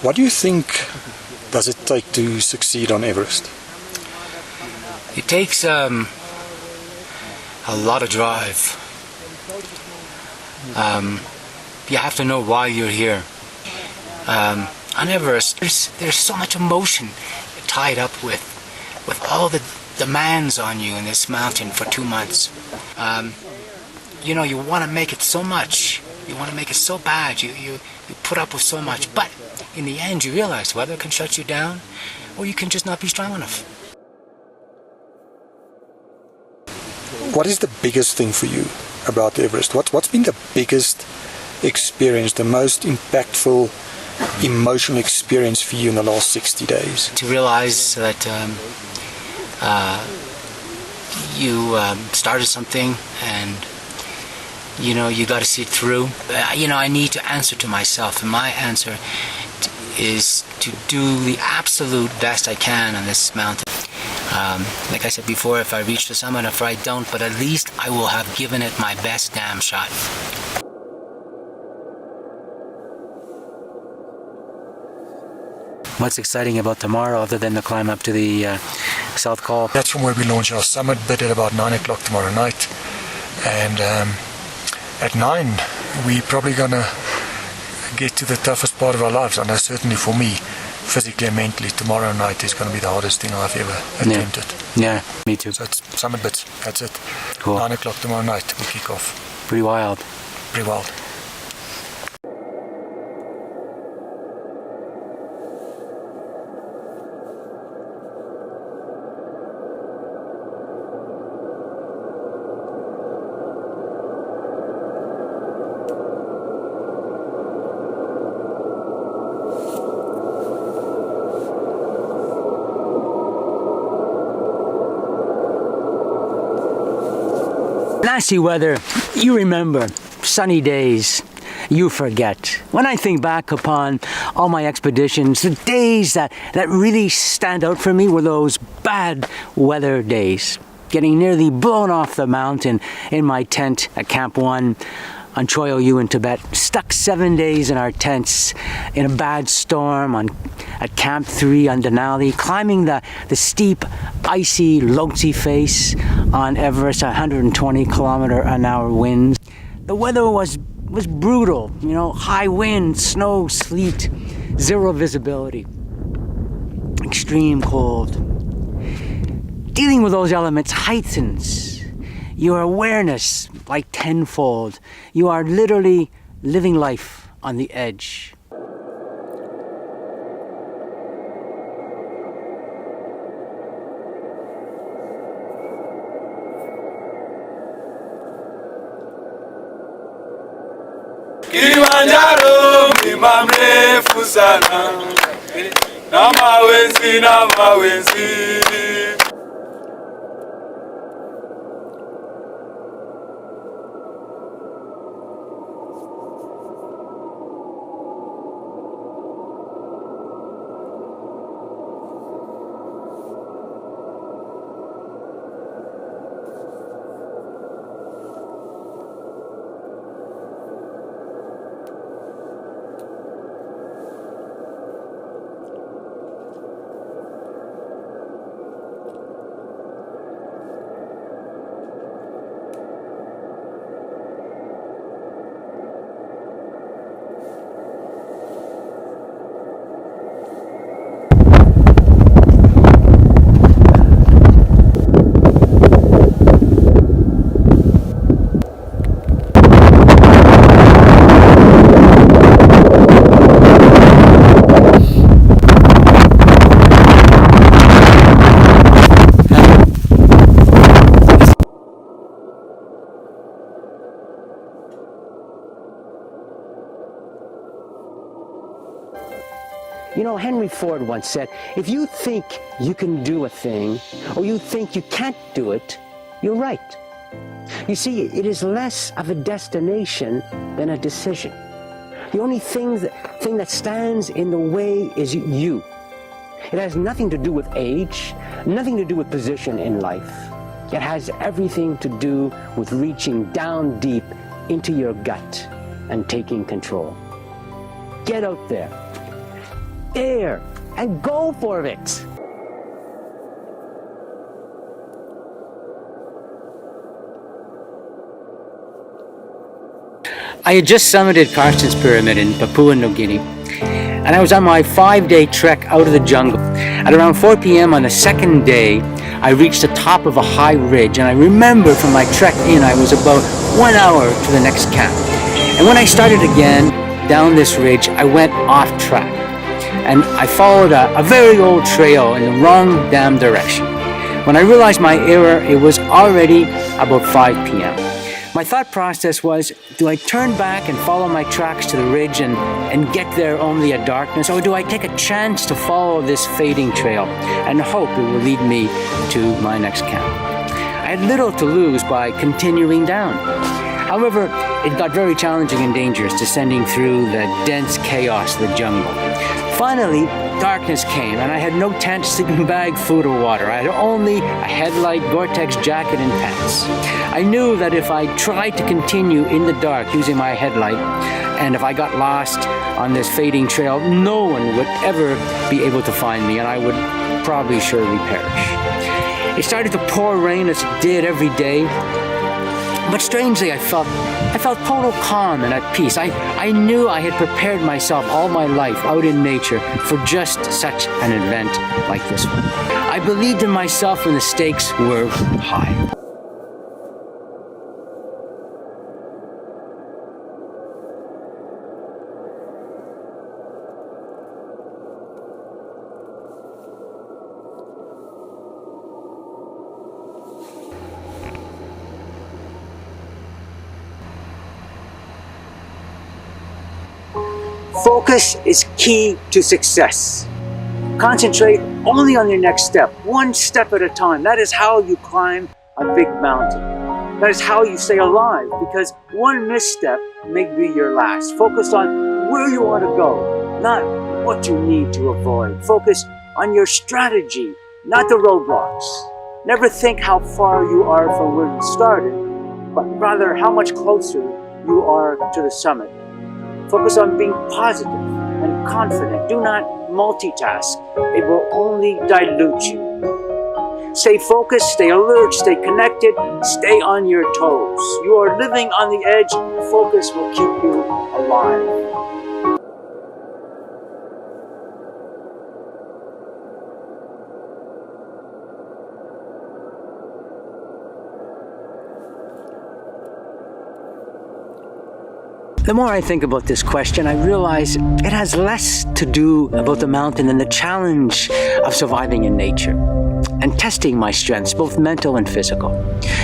What do you think does it take to succeed on Everest? It takes a lot of drive. You have to know why you're here. On Everest, there's so much emotion tied up with all the demands on you in this mountain for 2 months. You know, you want to make it so much. You want to make it so bad. You put up with so much. But in the end, you realize weather can shut you down, or you can just not be strong enough. What is the biggest thing for you about Everest? What's been the biggest experience, the most impactful emotional experience for you in the last 60 days? To realize that you started something and you know you got to see it through. You know, I need to answer to myself, and my answer is to do the absolute best I can on this mountain. Like I said before, if I reach the summit, if I don't, but at least I will have given it my best damn shot. What's exciting about tomorrow other than the climb up to the South Col? That's from where we launch our summit bid at about 9 o'clock tomorrow night. And at 9, we're probably going to get to the toughest part of our lives. I know certainly for me, physically and mentally, tomorrow night is going to be the hardest thing I've ever attempted. Yeah, me too. So it's summit bits, that's it. Cool. 9 o'clock tomorrow night, we kick off. Pretty wild. Pretty wild. Nasty weather, you remember. Sunny days, you forget. When I think back upon all my expeditions, the days that really stand out for me were those bad weather days. Getting nearly blown off the mountain in my tent at Camp 1 on Choi Oyu in Tibet. Stuck 7 days in our tents in a bad storm at Camp 3 on Denali, climbing the steep, icy Lhotse face on Everest, 120-kilometer-an-hour winds. The weather was brutal, you know, high wind, snow, sleet, zero visibility, extreme cold. Dealing with those elements heightens your awareness like tenfold. You are literally living life on the edge. Kilimanjaro mlima mrefu sana, na mawenzi. You know, Henry Ford once said, if you think you can do a thing, or you think you can't do it, you're right. You see, it is less of a destination than a decision. The only thing that stands in the way is you. It has nothing to do with age, nothing to do with position in life. It has everything to do with reaching down deep into your gut and taking control. Get out there, dare, and go for it. I had just summited Carsten's Pyramid in Papua New Guinea, and I was on my 5-day trek out of the jungle. At around 4 p.m. on the second day, I reached the top of a high ridge, and I remember from my trek in, I was about 1 hour to the next camp. And when I started again down this ridge, I went off track, and I followed a very old trail in the wrong damn direction. When I realized my error, it was already about 5 p.m. My thought process was, do I turn back and follow my tracks to the ridge and get there only at darkness, or do I take a chance to follow this fading trail and hope it will lead me to my next camp? I had little to lose by continuing down. However, it got very challenging and dangerous descending through the dense chaos of the jungle. Finally, darkness came, and I had no tent, sleeping bag, food, or water. I had only a headlight, Gore-Tex jacket, and pants. I knew that if I tried to continue in the dark using my headlight, and if I got lost on this fading trail, no one would ever be able to find me, and I would probably surely perish. It started to pour rain as it did every day. But strangely, I felt total calm and at peace. I knew I had prepared myself all my life out in nature for just such an event like this one. I believed in myself when the stakes were high. Focus is key to success. Concentrate only on your next step, one step at a time. That is how you climb a big mountain. That is how you stay alive, because one misstep may be your last. Focus on where you want to go, not what you need to avoid. Focus on your strategy, not the roadblocks. Never think how far you are from where you started, but rather how much closer you are to the summit. Focus on being positive and confident. Do not multitask. It will only dilute you. Stay focused, stay alert, stay connected, stay on your toes. You are living on the edge. Focus will keep you alive. The more I think about this question, I realize it has less to do about the mountain than the challenge of surviving in nature and testing my strengths, both mental and physical.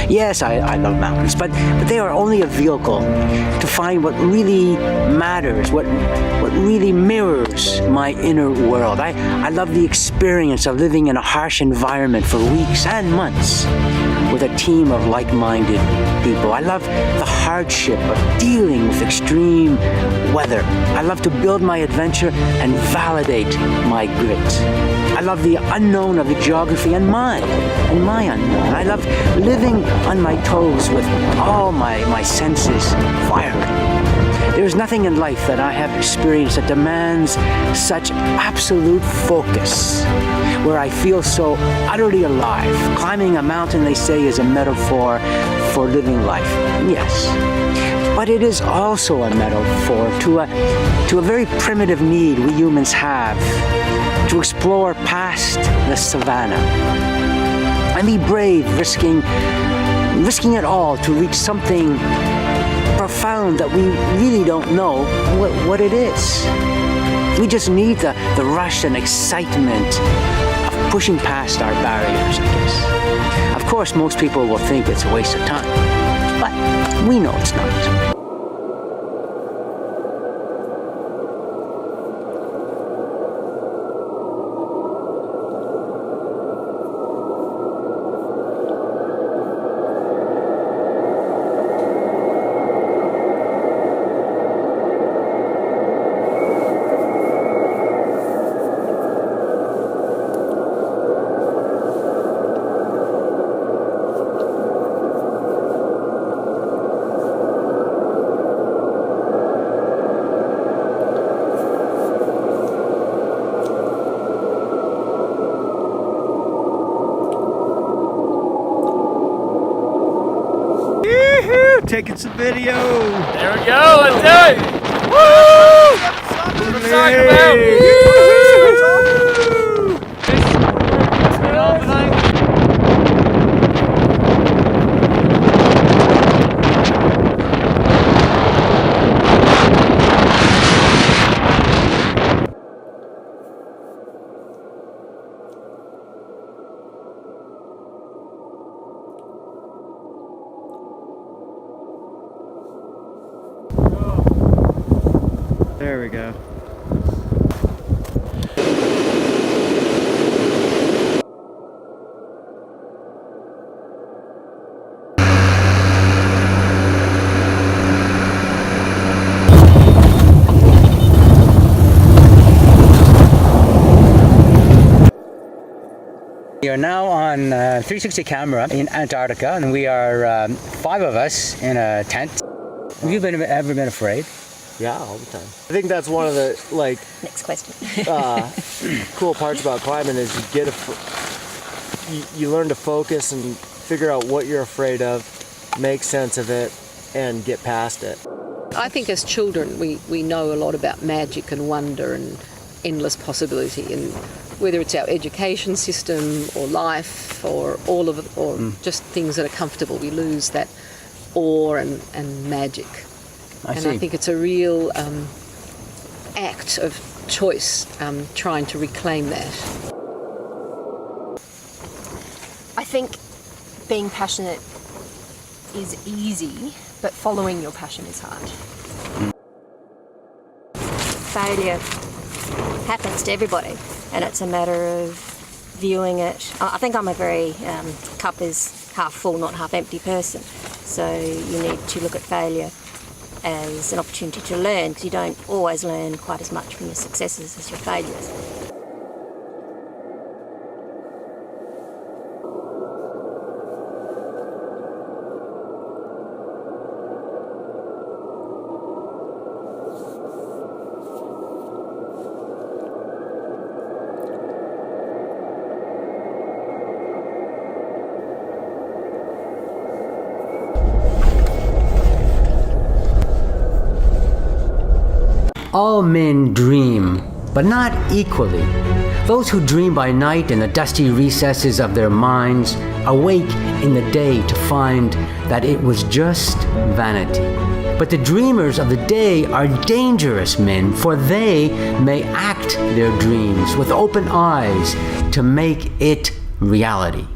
Yes, I love mountains, but they are only a vehicle to find what really matters, what really mirrors my inner world. I love the experience of living in a harsh environment for weeks and months with a team of like-minded people. I love the hardship of dealing with extreme weather. I love to build my adventure and validate my grit. I love the unknown of the geography and my unknown. I love living on my toes with all my senses firing. There is nothing in life that I have experienced that demands such absolute focus, where I feel so utterly alive. Climbing a mountain, they say, is a metaphor for living life. Yes, but it is also a metaphor to a very primitive need we humans have to explore past the savannah and be brave, risking it all to reach something profound that we really don't know what it is. We just need the rush and excitement of pushing past our barriers, I guess. Of course, most people will think it's a waste of time, but we know it's not. taking some video. There we go, let's do it! Woo! That's what I'm talking about! There we go. We are now on 360 camera in Antarctica, and we are 5 of us in a tent. Have you ever been afraid? Yeah, all the time. I think that's one of the Next question. cool parts about climbing is you learn to focus and figure out what you're afraid of, make sense of it, and get past it. I think as children we know a lot about magic and wonder and endless possibility, and whether it's our education system or life or all of it, or just things that are comfortable, we lose that awe and magic. I think it's a real act of choice, trying to reclaim that. I think being passionate is easy, but following your passion is hard. Failure happens to everybody, and it's a matter of viewing it. I think I'm a very cup is half full, not half empty person. So you need to look at failure as an opportunity to learn, because you don't always learn quite as much from your successes as your failures. All men dream, but not equally. Those who dream by night in the dusty recesses of their minds awake in the day to find that it was just vanity. But the dreamers of the day are dangerous men, for they may act their dreams with open eyes to make it reality.